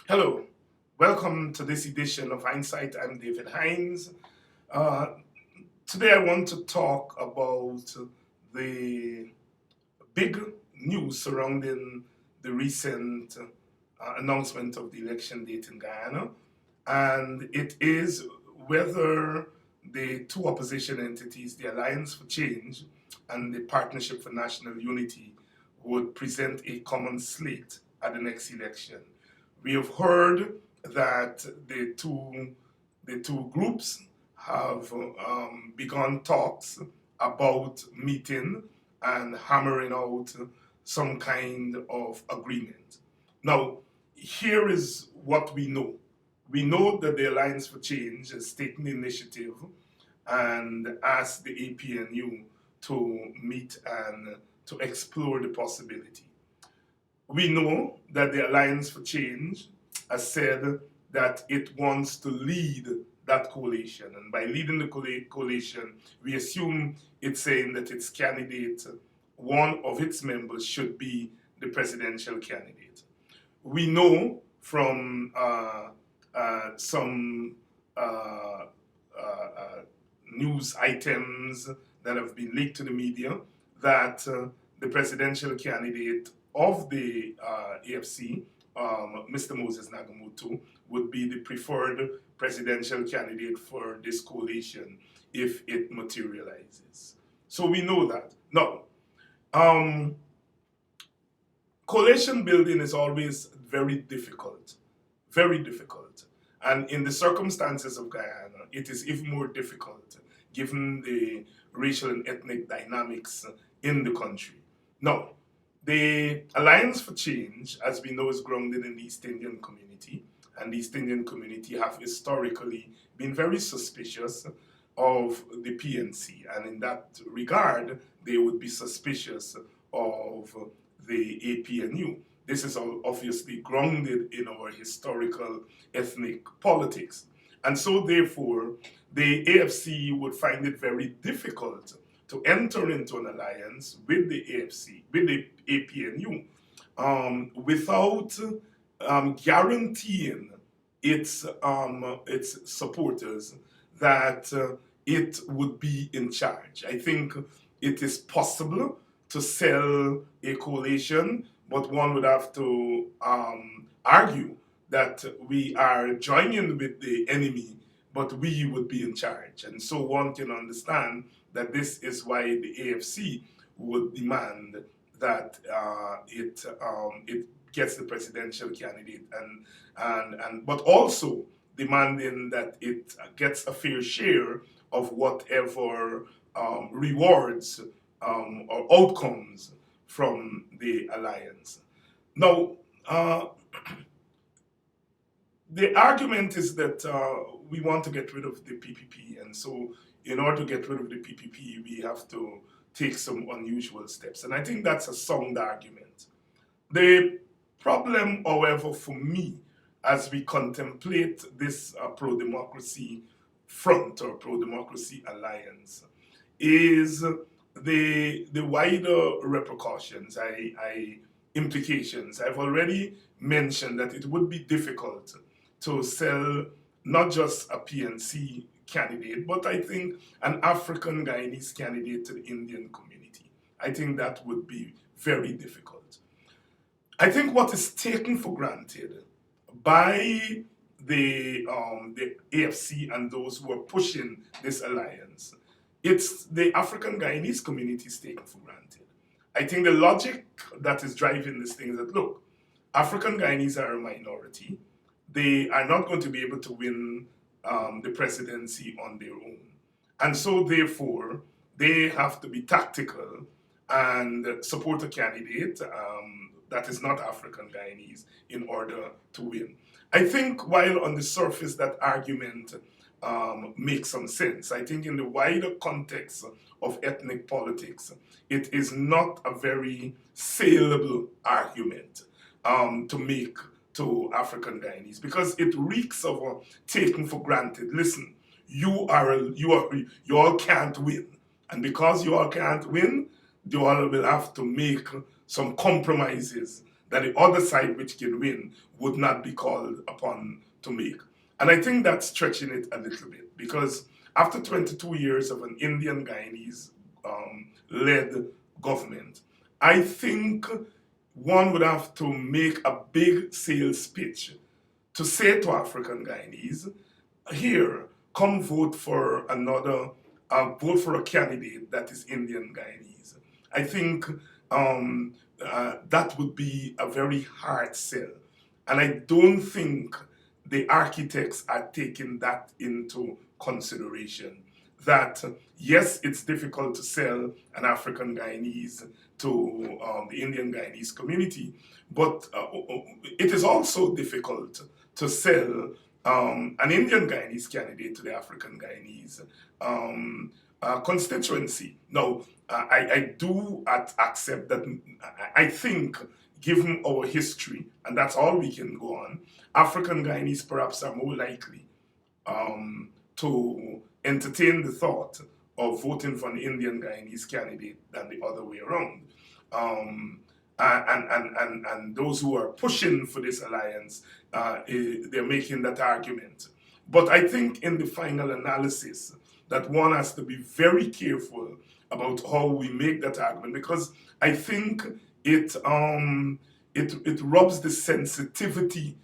Hello, welcome to this edition of Hinds'Sight. I'm David Hinds. Uh, Today I want to talk about the big news surrounding the recent announcement of the election date in Guyana, and it is whether the two opposition entities, the Alliance for Change and the Partnership for National Unity, would present a common slate at the next election. We have heard that the two groups have begun talks about meeting and hammering out some kind of agreement. Now, here is what we know. We know that the Alliance for Change has taken the initiative and asked the APNU to meet and to explore the possibility. We know that the Alliance for Change has said that it wants to lead that coalition. And by leading the coalition, we assume it's saying that its candidate, one of its members, should be the presidential candidate. We know from some news items that have been leaked to the media that the presidential candidate of the AFC, Mr. Moses Nagamoto, would be the preferred presidential candidate for this coalition if it materializes. So we know that. Now, coalition building is always very difficult, very difficult. And in the circumstances of Guyana, it is even more difficult given the racial and ethnic dynamics in the country. Now, the Alliance for Change, as we know, is grounded in the East Indian community, and the East Indian community have historically been very suspicious of the PNC, and in that regard, they would be suspicious of the APNU. This is obviously grounded in our historical ethnic politics. And so, therefore, the AFC would find it very difficult to enter into an alliance with the AFC, with the APNU, without guaranteeing its supporters that it would be in charge. I think it is possible to sell a coalition, but one would have to argue that we are joining with the enemy, but we would be in charge. And so one can understand that this is why the AFC would demand that it gets the presidential candidate, and but also demanding that it gets a fair share of whatever rewards or outcomes from the alliance. Now, the argument is that we want to get rid of the PPP, and so in order to get rid of the PPP, we have to take some unusual steps. And I think that's a sound argument. The problem, however, for me, as we contemplate this pro-democracy front or pro-democracy alliance, is the wider repercussions, implications. I've already mentioned that it would be difficult to sell not just a PNC candidate, but I think an African Guyanese candidate to the Indian community. I think that would be very difficult. I think what is taken for granted by the AFC and those who are pushing this alliance, it's the African Guyanese community is taken for granted. I think the logic that is driving this thing is that, look, African Guyanese are a minority. They are not going to be able to win the presidency on their own. And so, therefore, they have to be tactical and support a candidate that is not African Guyanese in order to win. I think while on the surface that argument makes some sense, I think in the wider context of ethnic politics, it is not a very saleable argument to make to African Guyanese, because it reeks of taking for granted. Listen, you all can't win, and because you all can't win, you all will have to make some compromises that the other side which can win would not be called upon to make. And I think that's stretching it a little bit, because after 22 years of an Indian Guyanese led government, I think one would have to make a big sales pitch to say to African Guyanese, here, come vote for vote for a candidate that is Indian Guyanese. I think that would be a very hard sell. And I don't think the architects are taking that into consideration. That, yes, it's difficult to sell an African Guyanese to the Indian Guyanese community, but it is also difficult to sell an Indian Guyanese candidate to the African Guyanese constituency. Now, I do accept that. I think, given our history, and that's all we can go on, African Guyanese perhaps are more likely to entertain the thought of voting for an Indian Guyanese candidate than the other way around. And those who are pushing for this alliance, they're making that argument. But I think in the final analysis that one has to be very careful about how we make that argument, because I think it rubs the sensitivity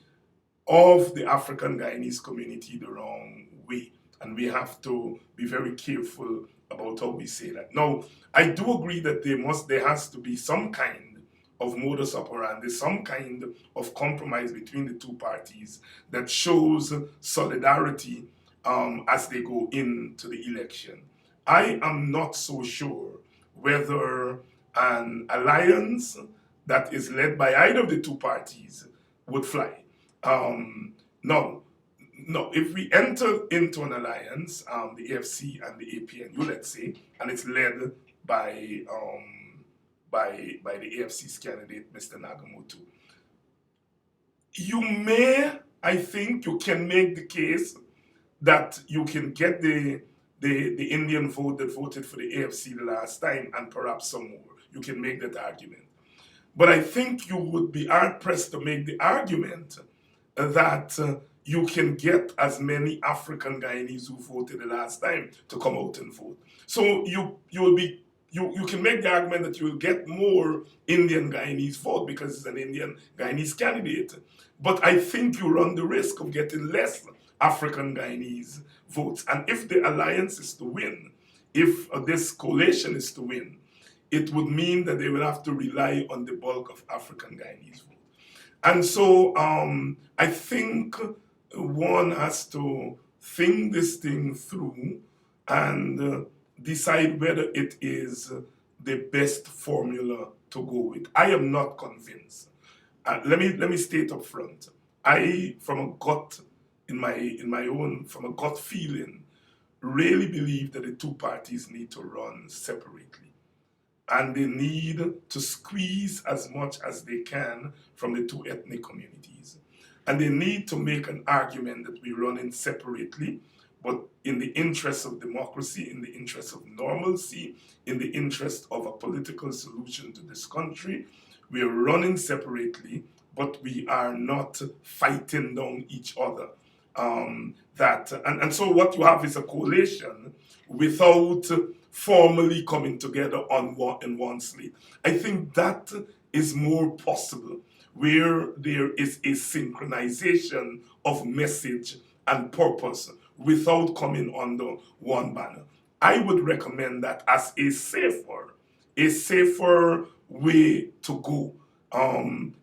of the African Guyanese community the wrong way. And we have to be very careful about how we say that. Now, I do agree that there has to be some kind of modus operandi, some kind of compromise between the two parties that shows solidarity as they go into the election. I am not so sure whether an alliance that is led by either of the two parties would fly. No, if we enter into an alliance, the AFC and the APNU, let's say, and it's led by the AFC's candidate, Mr. Nagamoto, I think you can make the case that you can get the Indian vote that voted for the AFC the last time, and perhaps some more. You can make that argument. But I think you would be hard-pressed to make the argument that you can get as many African Guyanese who voted the last time to come out and vote. So you can make the argument that you will get more Indian Guyanese vote because it's an Indian Guyanese candidate. But I think you run the risk of getting less African Guyanese votes. And if the alliance is to win, if this coalition is to win, it would mean that they will have to rely on the bulk of African Guyanese votes. And so I think one has to think this thing through and decide whether it is the best formula to go with. I am not convinced. Let me state up front. From a gut feeling, really believe that the two parties need to run separately. And they need to squeeze as much as they can from the two ethnic communities. And they need to make an argument that we run in separately, but in the interest of democracy, in the interest of normalcy, in the interest of a political solution to this country, we are running separately, but we are not fighting down each other. And so what you have is a coalition without formally coming together in one slate. I think that is more possible, where there is a synchronization of message and purpose without coming under one banner. I would recommend that as a safer way to go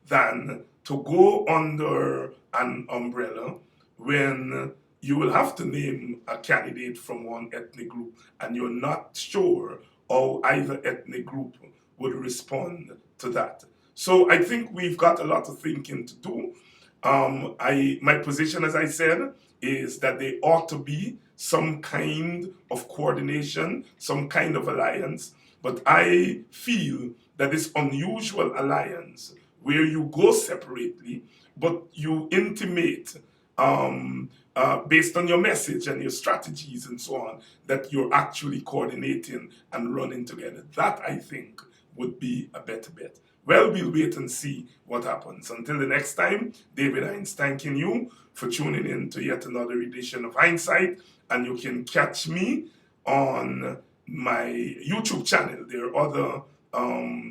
than to go under an umbrella when you will have to name a candidate from one ethnic group and you're not sure how either ethnic group would respond to that. So I think we've got a lot of thinking to do. My position, as I said, is that there ought to be some kind of coordination, some kind of alliance. But I feel that this unusual alliance, where you go separately, but you intimate based on your message and your strategies and so on, that you're actually coordinating and running together. That, I think, would be a better bet. Well, we'll wait and see what happens. Until the next time, David Hinds thanking you for tuning in to yet another edition of Hinds'Sight. And you can catch me on my YouTube channel. There are other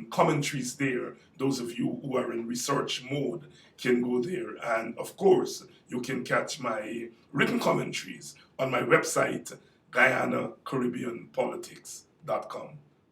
commentaries there. Those of you who are in research mode can go there. And of course, you can catch my written commentaries on my website, Guyana-Caribbean Politics.com.